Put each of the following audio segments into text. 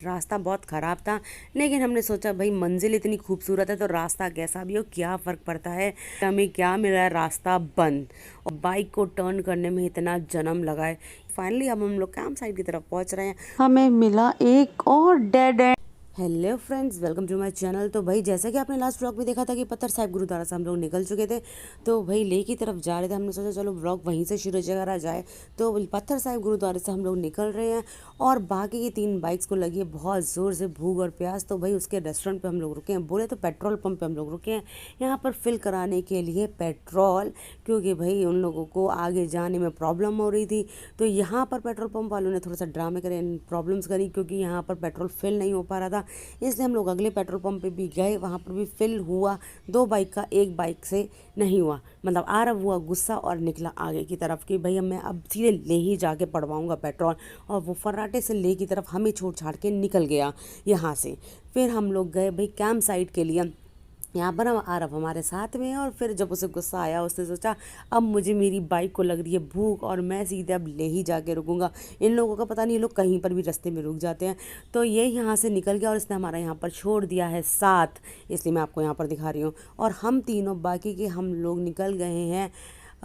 रास्ता बहुत ख़राब था। लेकिन हमने सोचा भाई मंजिल इतनी खूबसूरत है तो रास्ता कैसा भी हो क्या फ़र्क पड़ता है। हमें क्या मिला है, रास्ता बंद और बाइक को टर्न करने में इतना जन्म लगा है। फाइनली अब हम लोग कैंप साइट की तरफ पहुंच रहे हैं। हमें मिला एक और dead end. Hello friends, welcome to my channel. तो भाई जैसा कि आपने लास्ट व्लॉग में देखा था कि पत्थर साहिब गुरुद्वारा से हम लोग निकल चुके थे, तो भाई लेह की तरफ जा रहे थे। हमने सोचा चलो व्लॉग वहीं से शुरू करा जाए। तो पत्थर साहिब गुरुद्वारे से हम लोग निकल रहे हैं और बाकी की 3 बाइक्स को लगी है बहुत ज़ोर से भूख और प्यास। तो भाई उसके रेस्टोरेंट पे हम लोग रुके हैं, बोले तो पेट्रोल पंप पे हम लोग रुके हैं यहाँ पर फिल कराने के लिए पेट्रोल, क्योंकि भाई उन लोगों को आगे जाने में प्रॉब्लम हो रही थी। तो यहाँ पर पेट्रोल पंप वालों ने थोड़ा सा ड्रामे करे, प्रॉब्लम्स करी, क्योंकि यहाँ पर पेट्रोल फिल नहीं हो पा रहा था। इसलिए हम लोग अगले पेट्रोल पंप पे भी गए, वहाँ पर भी फिल हुआ। 2 बाइक का, 1 बाइक से नहीं हुआ। मतलब आरव हुआ गुस्सा और निकला आगे की तरफ कि भैया मैं अब सीधे ले ही जाके पड़वाऊँगा पेट्रोल। और वो फर्राटे से ले की तरफ हमें छोड़ छाड़ के निकल गया यहाँ से। फिर हम लोग गए भाई कैंप साइट के लिए। यहाँ पर हम आरव हमारे साथ में है, और फिर जब उसे गुस्सा आया उसने सोचा अब मुझे मेरी बाइक को लग रही है भूख और मैं सीधे अब ले ही जाके रुकूंगा। इन लोगों का पता नहीं, ये लोग कहीं पर भी रास्ते में रुक जाते हैं। तो ये यहाँ से निकल गया और इसने हमारा यहाँ पर छोड़ दिया है साथ, इसलिए मैं आपको यहाँ पर दिखा रही हूँ। और हम तीनों बाकी के हम लोग निकल गए हैं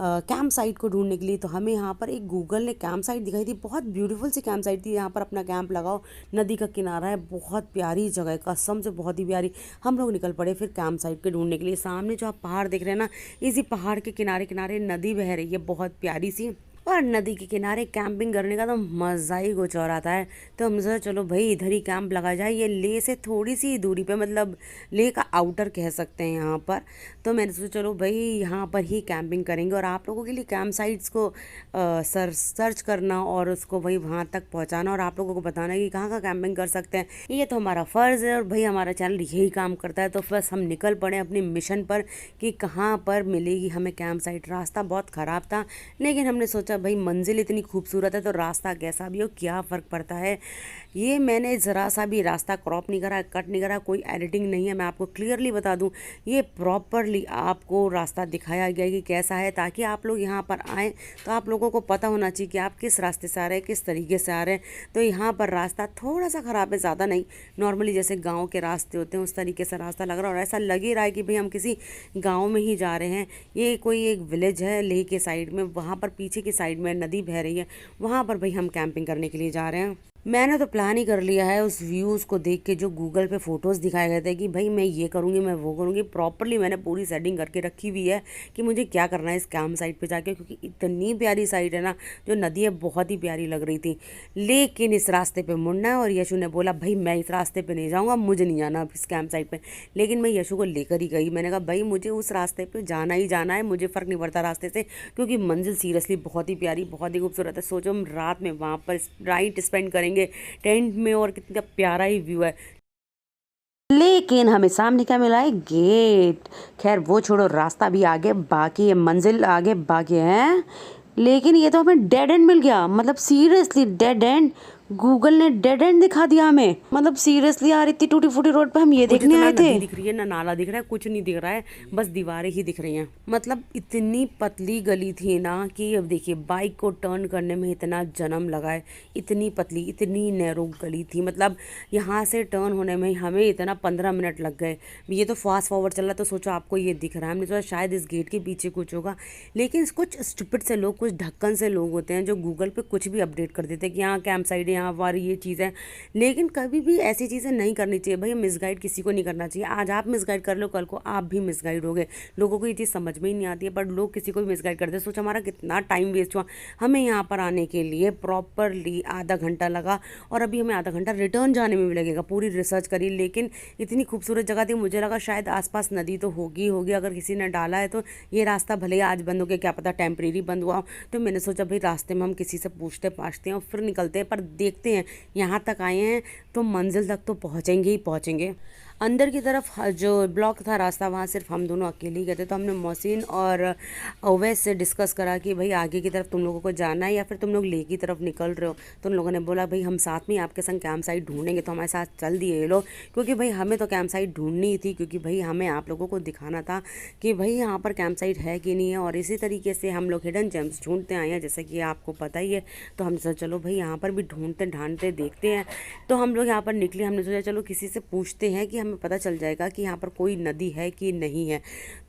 कैंप साइट को ढूंढने के लिए। तो हमें यहाँ पर एक गूगल ने कैंप साइट दिखाई थी, बहुत ब्यूटीफुल सी कैंप साइट थी। यहाँ पर अपना कैंप लगाओ, नदी का किनारा है, बहुत प्यारी जगह है, कसम से बहुत ही प्यारी। हम लोग निकल पड़े फिर कैंप साइट के ढूंढने के लिए। सामने जो आप पहाड़ देख रहे हैं ना, इसी पहाड़ के किनारे किनारे नदी बह रही है बहुत प्यारी सी। और नदी के किनारे कैंपिंग करने का तो मज़ा ही कुछ और आता है। तो हमने सोचा चलो भाई इधर ही कैंप लगा जाए। ये लेह से थोड़ी सी दूरी पे, मतलब लेह का आउटर कह सकते हैं यहाँ पर। तो मैंने सोचा चलो भाई यहाँ पर ही कैंपिंग करेंगे और आप लोगों के लिए कैंप साइट्स को सर्च करना और उसको भाई वहाँ तक पहुँचाना और आप लोगों को बताना कि कहाँ कहाँ कैंपिंग कर सकते हैं। ये तो हमारा फ़र्ज़ है और भाई हमारा चैनल यही काम करता है। तो बस हम निकल पड़े अपनी मिशन पर कि कहाँ पर मिलेगी हमें कैंप साइट। रास्ता बहुत ख़राब था, लेकिन हमने सोचा भाई मंजिल इतनी खूबसूरत है तो रास्ता कैसा भी हो क्या फ़र्क पड़ता है। ये मैंने ज़रा सा भी रास्ता क्रॉप नहीं करा, कट नहीं करा, कोई एडिटिंग नहीं है। मैं आपको क्लियरली बता दूं, ये प्रॉपरली आपको रास्ता दिखाया गया कि कैसा है, ताकि आप लोग यहाँ पर आएँ तो आप लोगों को पता होना चाहिए कि आप किस रास्ते से आ रहे हैं, किस तरीके से आ रहे हैं। तो यहाँ पर रास्ता थोड़ा सा ख़राब है, ज़्यादा नहीं। नॉर्मली जैसे गाँव के रास्ते होते हैं उस तरीके से रास्ता लग रहा है और ऐसा लग ही रहा है कि भाई हम किसी गाँव में ही जा रहे हैं। ये कोई एक विलेज है लेह के साइड में, वहाँ पर पीछे की साइड में नदी बह रही है, वहाँ पर भाई हम कैंपिंग करने के लिए जा रहे हैं। मैंने तो प्लान ही कर लिया है उस व्यूज़ को देख के, जो गूगल पे फ़ोटोज़ दिखाए गए थे कि भाई मैं ये करूँगी मैं वो करूँगी। प्रॉपरली मैंने पूरी सेटिंग करके रखी हुई है कि मुझे क्या करना है इस कैंप साइट पे जाके, क्योंकि इतनी प्यारी साइट है ना, जो नदी है बहुत ही प्यारी लग रही थी। लेकिन इस रास्ते पे मुड़ना है और यशु ने बोला भाई मैं इस रास्ते पे नहीं जाऊँगा, मुझे नहीं जाना इस कैंप साइट पे। लेकिन मैं यशु को लेकर ही गई। मैंने कहा भाई मुझे उस रास्ते पे जाना ही जाना है, मुझे फ़र्क नहीं पड़ता रास्ते से, क्योंकि मंजिल सीरियसली बहुत ही प्यारी बहुत ही खूबसूरत है। सोचो हम रात में वहाँ पर नाइट स्पेंड करेंगे टेंट में और कितना प्यारा ही व्यू है। लेकिन हमें सामने क्या मिला है, गेट। खैर वो छोड़ो, रास्ता भी आगे बाकी है, मंजिल आगे बाकी है। लेकिन ये तो हमें डेड एंड मिल गया, मतलब सीरियसली डेड एंड। गूगल ने डेड एंड दिखा दिया हमें। मतलब सीरियसली यार, इतनी टूटी फूटी रोड पे हम ये मुझे देखने तो ना आए थे। नदी दिख रही है ना नाला दिख रहा है, कुछ नहीं दिख रहा है, बस दीवारें ही दिख रही हैं। मतलब इतनी पतली गली थी ना कि अब देखिए बाइक को टर्न करने में इतना जन्म लगा है। इतनी पतली इतनी नैरो गली थी, मतलब यहाँ से टर्न होने में हमें इतना 15 मिनट लग गए। ये तो फास्ट फॉरवर्ड चल रहा, तो सोचो आपको ये दिख रहा है। हमने सोचा शायद इस गेट के पीछे कुछ होगा, लेकिन कुछ स्टूपिड से लोग, कुछ ढक्कन से लोग होते हैं जो गूगल पे कुछ भी अपडेट कर देते हैं कि यहाँ कैंप साइड है, यहाँ पर ये चीज़ है। लेकिन कभी भी ऐसी चीज़ें नहीं करनी चाहिए भाई, मिसगाइड किसी को नहीं करना चाहिए। आज आप मिसगाइड कर लो, कल को आप भी मिसगाइड हो गए। लोगों को ये चीज़ समझ में ही नहीं आती है, पर लोग किसी को भी मिसगाइड करते हैं। सोच हमारा कितना टाइम वेस्ट हुआ। हमें यहाँ पर आने के लिए प्रॉपरली आधा घंटा लगा और अभी हमें आधा घंटा रिटर्न जाने में भी लगेगा। पूरी रिसर्च करी, लेकिन इतनी खूबसूरत जगह थी, मुझे लगा शायद आसपास नदी तो होगी होगी, अगर किसी ने डाला है तो। ये रास्ता भले आज बंद हो गया, क्या पता टेम्परेरी बंद हुआ। तो मैंने सोचा भाई रास्ते में हम किसी से पूछते पाछते हैं और फिर निकलते हैं, पर देखते हैं यहाँ तक आए हैं तो मंजिल तक तो पहुँचेंगे ही पहुँचेंगे। अंदर की तरफ जो ब्लॉक था रास्ता, वहाँ सिर्फ हम दोनों अकेले ही गए थे। तो हमने मोहसिन और अवैस से डिस्कस करा कि भाई आगे की तरफ तुम लोगों को जाना है या फिर तुम लोग लेह की तरफ निकल रहे हो। तो उन लोगों ने बोला भाई हम साथ में आपके संग कैंप साइट ढूंढेंगे। तो हमारे साथ चल दिए ये लोग, क्योंकि भाई हमें तो कैंप साइट ढूंढनी ही थी, क्योंकि भाई हमें आप लोगों को दिखाना था कि भाई यहाँ पर कैंप साइट है कि नहीं है। और इसी तरीके से हम लोग हिडन जेम्स ढूंढते आए हैं, जैसे कि आपको पता ही है। तो हमने सोचा चलो भाई यहाँ पर भी ढूंढते ढांढते देखते हैं। तो हम लोग यहाँ पर निकले। हमने सोचा चलो किसी से पूछते हैं कि हमें पता चल जाएगा कि यहाँ पर कोई नदी है कि नहीं है।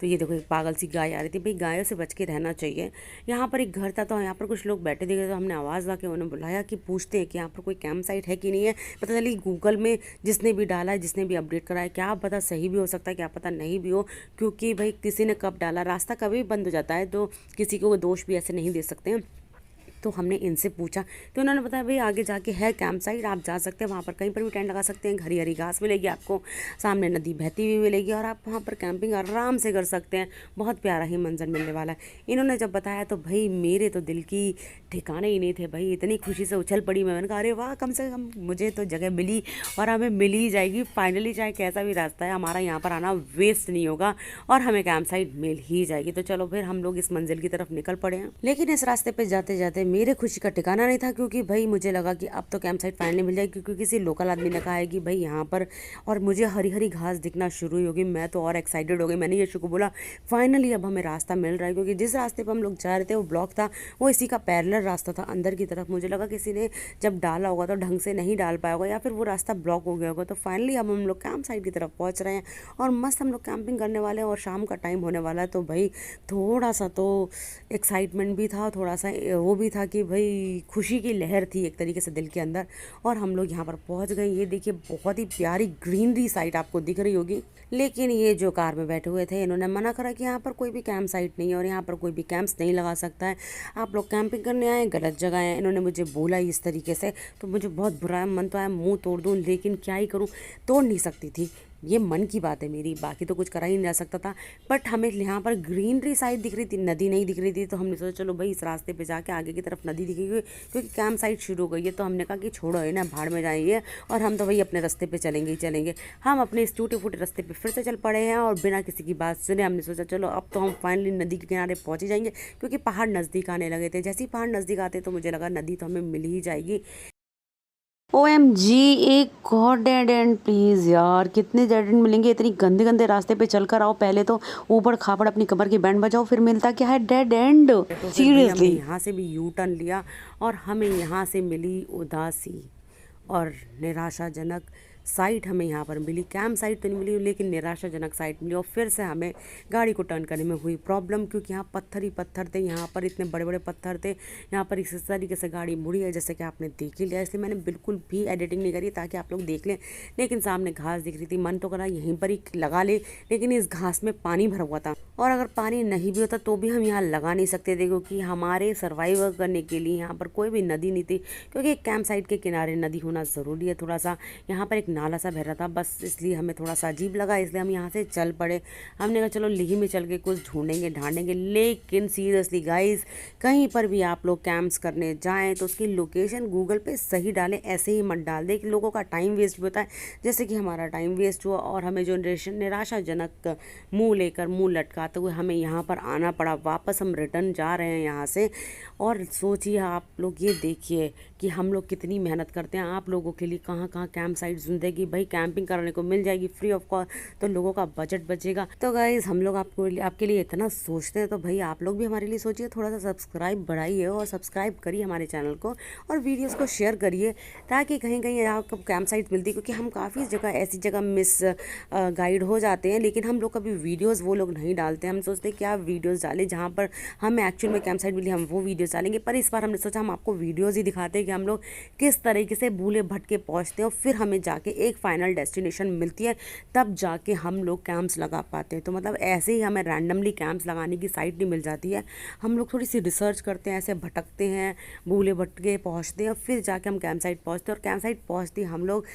तो ये देखो एक पागल सी गाय आ रही थी। भाई गायों से बच के रहना चाहिए। यहाँ पर एक घर था, तो यहाँ पर कुछ लोग बैठे दिखे, तो हमने आवाज़ ला के उन्हें बुलाया कि पूछते हैं कि यहाँ पर कोई कैंप साइट है कि नहीं है। पता चली गूगल में जिसने भी डाला है, जिसने भी अपडेट करा है, क्या पता सही भी हो सकता है, क्या पता नहीं भी हो, क्योंकि भाई किसी ने कब डाला, रास्ता कभी भी बंद हो जाता है, तो किसी को दोष भी ऐसे नहीं दे सकते हैं। तो हमने इनसे पूछा, तो उन्होंने बताया भाई आगे जाके है कैंप साइट, आप जा सकते हैं, वहाँ पर कहीं पर भी टेंट लगा सकते हैं, हरी हरी घास मिलेगी आपको, सामने नदी बहती हुई मिलेगी और आप वहाँ पर कैंपिंग आराम से कर सकते हैं, बहुत प्यारा ही मंजर मिलने वाला है। इन्होंने जब बताया तो भाई मेरे तो दिल की ठिकाने ही नहीं थे भाई, इतनी खुशी से उछल पड़ी। मैंने कहा अरे वाह, कम से कम मुझे तो जगह मिली और हमें मिल ही जाएगी फाइनली, चाहे कैसा भी रास्ता है हमारा यहाँ पर आना वेस्ट नहीं होगा और हमें कैंप साइट मिल ही जाएगी। तो चलो फिर हम लोग इस मंजिल की तरफ निकल पड़े हैं। लेकिन इस रास्ते पे जाते जाते मेरे खुशी का ठिकाना नहीं था, क्योंकि भाई मुझे लगा कि अब तो कैंप साइट फाइनली मिल जाएगी, क्योंकि किसी लोकल आदमी ने कहा है कि भाई यहाँ पर, और मुझे हरी हरी घास दिखना शुरू ही होगी। मैं तो और एक्साइटेड हो गई। मैंने यशु को बोला फाइनली अब हमें रास्ता मिल रहा है, क्योंकि जिस रास्ते पर हम लोग जा रहे थे वो ब्लॉक था, वो इसी का पैरेलल रास्ता था अंदर की तरफ। मुझे लगा किसी ने जब डाला होगा तो ढंग से नहीं डाल पाया होगा या फिर वो रास्ता ब्लॉक हो गया होगा। तो फाइनली अब हम लोग कैंप साइट की तरफ पहुँच रहे हैं और मस्त हम लोग कैंपिंग करने वाले हैं और शाम का टाइम होने वाला है। तो भाई थोड़ा सा तो एक्साइटमेंट भी था, थोड़ा सा वो भी था कि भाई खुशी की लहर थी एक तरीके से दिल के अंदर। और हम लोग यहाँ पर पहुँच गए। ये देखिए बहुत ही प्यारी ग्रीनरी साइट आपको दिख रही होगी, लेकिन ये जो कार में बैठे हुए थे इन्होंने मना करा कि यहाँ पर कोई भी कैंप साइट नहीं है और यहाँ पर कोई भी कैंप्स नहीं लगा सकता है, आप लोग कैंपिंग करने आए गलत जगह है। इन्होंने मुझे बोला इस तरीके से, तो मुझे बहुत बुरा मन तो आया, मुंह तोड़ दूँ, लेकिन क्या ही करूँ, तोड़ नहीं सकती थी। ये मन की बात है मेरी, बाकी तो कुछ करा ही नहीं जा सकता था। बट हमें यहाँ पर ग्रीनरी साइड दिख रही थी, नदी नहीं दिख रही थी। तो हमने सोचा चलो भाई इस रास्ते पे जाके आगे की तरफ नदी दिखेगी, क्योंकि कैंप साइट शुरू हो गई है। तो हमने कहा कि छोड़ो है ना, भाड़ में जाएंगे और हम तो भाई अपने रास्ते पे चलेंगे ही चलेंगे। हम अपने इस टूटे फूटे रास्ते पे फिर से चल पड़े हैं और बिना किसी की बात सुने हमने सोचा चलो अब तो हम फाइनली नदी के किनारे पहुँच ही जाएंगे, क्योंकि पहाड़ नज़दीक आने लगे थे। जैसे ही पहाड़ नज़दीक आते तो मुझे लगा नदी तो हमें मिल ही जाएगी। OMG, एक और डेड एंड प्लीज़ यार, कितने डेड एंड मिलेंगे, इतनी गंदे गंदे रास्ते पे चल कर आओ, पहले तो ऊबड़ खाबड़ अपनी कमर की बैंड बजाओ, फिर मिलता क्या है डेड एंड। तो सीरियसली यहाँ से भी यू टर्न लिया और हमें यहाँ से मिली उदासी और निराशाजनक साइट हमें यहाँ पर मिली। कैंप साइट तो नहीं मिली, लेकिन निराशाजनक साइट मिली। और फिर से हमें गाड़ी को टर्न करने में हुई प्रॉब्लम, क्योंकि यहाँ पत्थर ही पत्थर थे, यहाँ पर इतने बड़े बड़े पत्थर थे। यहाँ पर इस तरीके से गाड़ी मुड़ी है जैसे कि आपने देख ही लिया, इसलिए मैंने बिल्कुल भी एडिटिंग नहीं करी ताकि आप लोग देख लें। लेकिन सामने घास दिख रही थी, मन तो करा यहीं पर ही लगा ले, लेकिन इस घास में पानी भरा हुआ था और अगर पानी नहीं भी होता तो भी हम यहाँ लगा नहीं सकते थे, क्योंकि हमारे सर्वाइव करने के लिए यहाँ पर कोई भी नदी नहीं थी, क्योंकि कैंप साइट के किनारे नदी होना ज़रूरी है। थोड़ा सा यहाँ पर एक नाला सा बह रहा था, बस इसलिए हमें थोड़ा सा अजीब लगा, इसलिए हम यहाँ से चल पड़े। हमने कहा चलो लेह में चल के कुछ ढूंढेंगे ढांढेंगे। लेकिन सीरियसली गाइस, कहीं पर भी आप लोग कैंप्स करने जाएं तो उसकी लोकेशन गूगल पे सही डालें, ऐसे ही मत डाल दें कि लोगों का टाइम वेस्ट भी होता है, जैसे कि हमारा टाइम वेस्ट हुआ और हमें जो निराशाजनक मुँह लेकर मुँह लटकाते हुए हमें यहाँ पर आना पड़ा। वापस हम रिटर्न जा रहे हैं यहाँ से। और सोचिए आप लोग, ये देखिए कि हम लोग कितनी मेहनत करते हैं आप लोगों के लिए, कहाँ कहाँ कैंप साइट ढूंढेगी भाई, कैंपिंग करने को मिल जाएगी फ्री ऑफ कॉस्ट, तो लोगों का बजट बचेगा। तो गाइस हम लोग आपके लिए इतना सोचते हैं, तो भाई आप लोग भी हमारे लिए सोचिए, थोड़ा सा सब्सक्राइब बढ़ाइए और सब्सक्राइब करिए हमारे चैनल को और वीडियोज़ को शेयर करिए, ताकि कहीं कहीं आपको कैंप साइट मिलती है, क्योंकि हम काफ़ी जगह ऐसी जगह मिस गाइड हो जाते हैं, लेकिन हम लोग कभी वीडियोज़ वो लोग नहीं डालते। हम सोचते हैं क्या वीडियोज़ डालें, जहाँ पर हमें एक्चुअल में कैंप साइट मिली हम वो वीडियोज़ डालेंगे। पर इस बार हमने सोचा हम आपको वीडियोज़ ही दिखाते हैं कि हम लोग किस तरीके से भूले भटके पहुँचते हैं और फिर हमें जाके एक फाइनल डेस्टिनेशन मिलती है, तब जाके हम लोग कैंप्स लगा पाते हैं। तो मतलब ऐसे ही हमें रैंडमली कैंप्स लगाने की साइट नहीं मिल जाती है, हम लोग थोड़ी सी रिसर्च करते हैं, ऐसे भटकते हैं, भूले भटके पहुँचते हैं और फिर जाके हम कैंप साइट पहुँचते हैं। और कैंप साइट पहुँचते हम लोग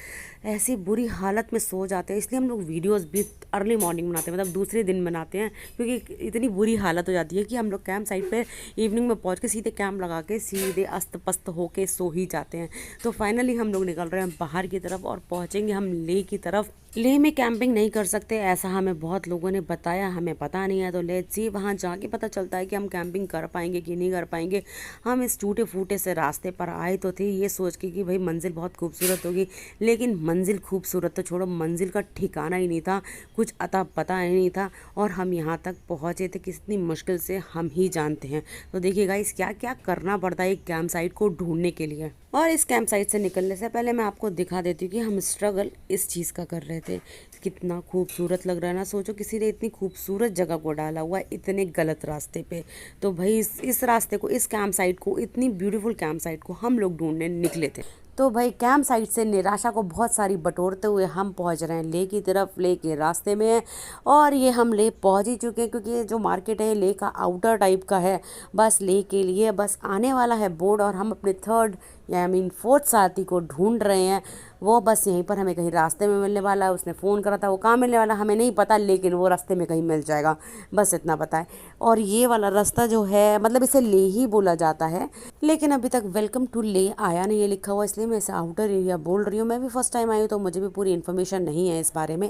ऐसी बुरी हालत में सो जाते हैं, इसलिए हम लोग वीडियोज़ भी अर्ली मॉर्निंग बनाते हैं, मतलब दूसरे दिन बनाते हैं, क्योंकि इतनी बुरी हालत हो जाती है कि हम लोग कैंप साइट पर इवनिंग में पहुँच के सीधे कैंप लगा के सीधे अस्त पस्त होके सो सो ही जाते हैं। तो फाइनली हम लोग निकल रहे हैं बाहर की तरफ और पहुँचेंगे हम लेह की तरफ। लेह में कैंपिंग नहीं कर सकते ऐसा हमें बहुत लोगों ने बताया, हमें पता नहीं है, तो लेट्स सी वहाँ जाके पता चलता है कि हम कैंपिंग कर पाएंगे कि नहीं कर पाएंगे। हम इस टूटे फूटे से रास्ते पर आए तो थे ये सोच के कि भाई मंजिल बहुत खूबसूरत होगी, लेकिन मंजिल खूबसूरत तो छोड़ो, मंजिल का ठिकाना ही नहीं था, कुछ अता पता ही नहीं था। और हम यहाँ तक पहुँचे थे कितनी मुश्किल से हम ही जानते हैं। तो देखिए गाइस क्या क्या करना पड़ता है एक कैंप साइट को ढूंढने के लिए। और इस कैंप साइट से निकलने से पहले मैं आपको दिखा देती हूँ कि हम स्ट्रगल इस चीज़ का कर रहे थे। कितना खूबसूरत लग रहा है ना, सोचो किसी ने इतनी खूबसूरत जगह को डाला हुआ है इतने गलत रास्ते पे। तो भाई इस रास्ते को, इस कैंप साइट को, इतनी ब्यूटीफुल कैंप साइट को हम लोग ढूंढने निकले थे। तो भाई कैंप साइट से निराशा को बहुत सारी बटोरते हुए हम पहुंच रहे हैं लेह की तरफ। लेह के रास्ते में है और ये हम लेह पहुंच ही चुके हैं, क्योंकि ये जो मार्केट है लेह का आउटर टाइप का है। बस लेह के लिए बस आने वाला है बोर्ड और हम अपने थर्ड या फोर्थ साथी को ढूंढ रहे हैं। वो बस यहीं पर हमें कहीं रास्ते में मिलने वाला है। उसने फ़ोन करा था, वो कहाँ मिलने वाला हमें नहीं पता, लेकिन वो रास्ते में कहीं मिल जाएगा, बस इतना पता है। और ये वाला रास्ता जो है मतलब इसे ले ही बोला जाता है, लेकिन अभी तक वेलकम टू ले आया नहीं है लिखा हुआ, इसलिए मैं इसे आउटर एरिया बोल रही हूँ। मैं भी फर्स्ट टाइम आई हूँ तो मुझे भी पूरी इन्फॉर्मेशन नहीं है इस बारे में।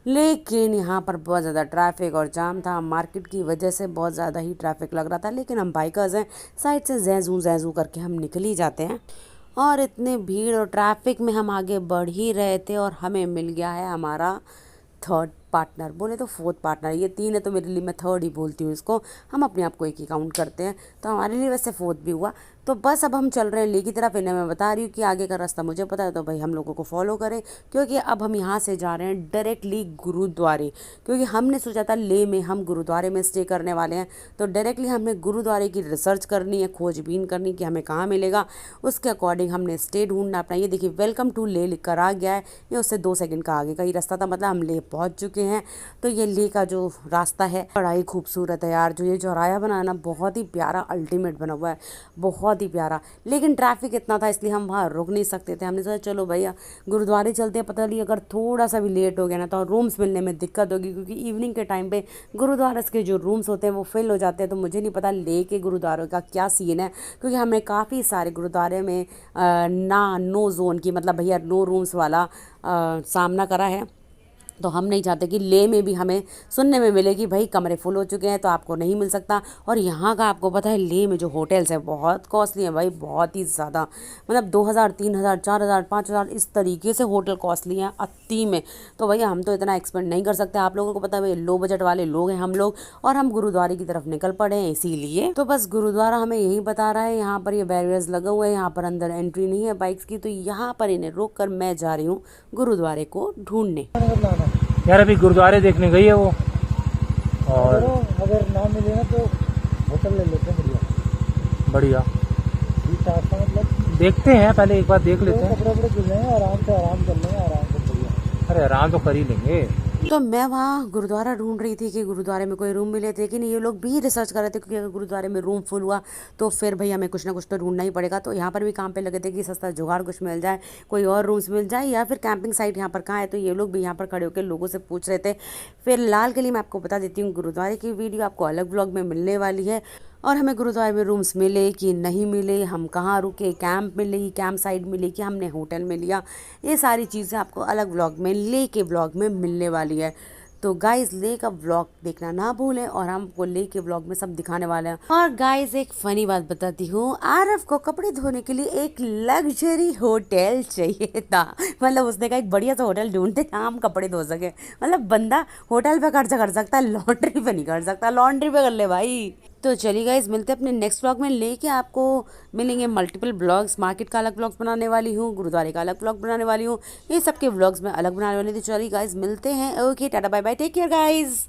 लेकिन यहाँ पर बहुत ज़्यादा ट्रैफिक और जाम था, मार्केट की वजह से बहुत ज़्यादा ही ट्रैफिक लग रहा था। लेकिन हम बाइकर्स हैं, साइड से जैज़ू जैज़ू करके हम निकल ही जाते हैं। और इतने भीड़ और ट्रैफिक में हम आगे बढ़ ही रहे थे और हमें मिल गया है हमारा थर्ड पार्टनर, बोले तो फोर्थ पार्टनर। ये तीन है तो मेरे लिए मैं थर्ड ही बोलती हूँ इसको, हम अपने आप को एक ही काउंट करते हैं, तो हमारे लिए वैसे फोर्थ भी हुआ। तो बस अब हम चल रहे हैं लेह की तरफ। इन्हें मैं बता रही हूँ कि आगे का रास्ता मुझे पता है, तो भाई हम लोगों को फॉलो करें, क्योंकि अब हम यहाँ से जा रहे हैं डायरेक्टली गुरुद्वारे। क्योंकि हमने सोचा था लेह में हम गुरुद्वारे में स्टे करने वाले हैं, तो डायरेक्टली हमें गुरुद्वारे की रिसर्च करनी है, खोजबीन करनी कि हमें कहाँ मिलेगा, उसके अकॉर्डिंग हमने स्टे ढूंढना अपना। ये देखिए वेलकम टू लेह लिख कर आ गया है, ये उससे 2 सेकंड का आगे का ही रास्ता था, मतलब हम लेह पहुँच चुके हैं। तो ये लेह का जो रास्ता है बड़ा ही खूबसूरत है यार। जो ये चौराया बना है ना, बहुत ही प्यारा अल्टीमेट बना हुआ है, बहुत ही प्यारा। लेकिन ट्रैफिक इतना था इसलिए हम वहाँ रुक नहीं सकते थे। हमने सोचा चलो भैया गुरुद्वारे चलते हैं, पता नहीं अगर थोड़ा सा भी लेट हो गया ना तो रूम्स मिलने में दिक्कत होगी, क्योंकि इवनिंग के टाइम पे गुरुद्वारे के जो रूम्स होते हैं वो फिल हो जाते हैं। तो मुझे नहीं पता लेह के गुरुद्वारों का क्या सीन है, क्योंकि हमने काफ़ी सारे गुरुद्वारे में नो जोन की, मतलब भैया नो रूम्स वाला सामना करा है। तो हम नहीं चाहते कि लेह में भी हमें सुनने में मिले कि भाई कमरे फुल हो चुके हैं तो आपको नहीं मिल सकता। और यहाँ का आपको पता है लेह में जो होटल्स है बहुत कॉस्टली है भाई, बहुत ही ज़्यादा, मतलब 2000 3000 4000 5000 इस तरीके से होटल कॉस्टली हैं अति में। तो भैया हम तो इतना एक्सपेंड नहीं कर सकते, आप लोगों को पता है भाई लो बजट वाले लोग हैं हम लोग, और हम गुरुद्वारे की तरफ निकल पड़े हैं इसीलिए। तो बस गुरुद्वारा हमें यही बता रहा है, यहाँ पर ये बैरियर्स लगा हुआ है, यहाँ पर अंदर एंट्री नहीं है बाइक्स की, तो यहाँ पर इन्हें रोक कर मैं जा रही हूँ गुरुद्वारे को ढूंढने। यार अभी गुरुद्वारे देखने गई है वो, और अगर ना मिले ना तो होटल ले लेते हैं बढ़िया बढ़िया मतलब देखते हैं, पहले एक बार देख लेते हैं। कपड़े वपड़े धुल जाएंगे, आराम से आराम कर लेंगे, आराम से बढ़िया। अरे आराम तो कर ही लेंगे। तो मैं वहाँ गुरुद्वारा ढूंढ रही थी कि गुरुद्वारे में कोई रूम मिले थे, लेकिन ये लोग भी रिसर्च कर रहे थे, क्योंकि अगर गुरुद्वारे में रूम फुल हुआ तो फिर भाई हमें कुछ ना कुछ तो ढूंढना ही पड़ेगा। तो यहाँ पर भी काम पे लगे थे कि सस्ता जुगाड़ कुछ मिल जाए, कोई और रूम्स मिल जाए, या फिर कैंपिंग साइट यहाँ पर कहाँ है। तो ये लोग भी यहाँ पर खड़े होकर लोगों से पूछ रहे थे। फिलहाल के लिए मैं आपको बता देती हूँ गुरुद्वारे की वीडियो आपको अलग व्लॉग में मिलने वाली है, और हमें गुरुद्वारे में रूम्स मिले कि नहीं मिले, हम कहाँ रुके, कैंप मिले, कैंप साइट मिले कि हमने होटल में लिया, ये सारी चीज़ें आपको अलग व्लॉग में लेह के व्लॉग में मिलने वाली है। तो गाइस लेह का व्लॉग देखना ना भूलें, और हमको लेह के व्लॉग में सब दिखाने वाले हैं। और गाइस एक फनी बात बताती हूँ, आरव को कपड़े धोने के लिए एक लग्जरी होटल चाहिए था, मतलब उसने कहा एक बढ़िया सा होटल ढूंढते जहाँ हम कपड़े धो सके। मतलब बंदा होटल पे खर्चा कर सकता है, लॉन्ड्री पे नहीं कर सकता, लॉन्ड्री पे कर ले भाई। तो चलिए गाइस मिलते हैं अपने नेक्स्ट व्लॉग में। लेके आपको मिलेंगे मल्टीपल ब्लॉग्स, मार्केट का अलग ब्लॉग्स बनाने वाली हूँ, गुरुद्वारे का अलग ब्लॉग बनाने वाली हूँ, ये सबके व्लॉग्स में अलग बनाने वाली थी। चलिए गाइस मिलते हैं, okay tata bye bye, take care guys.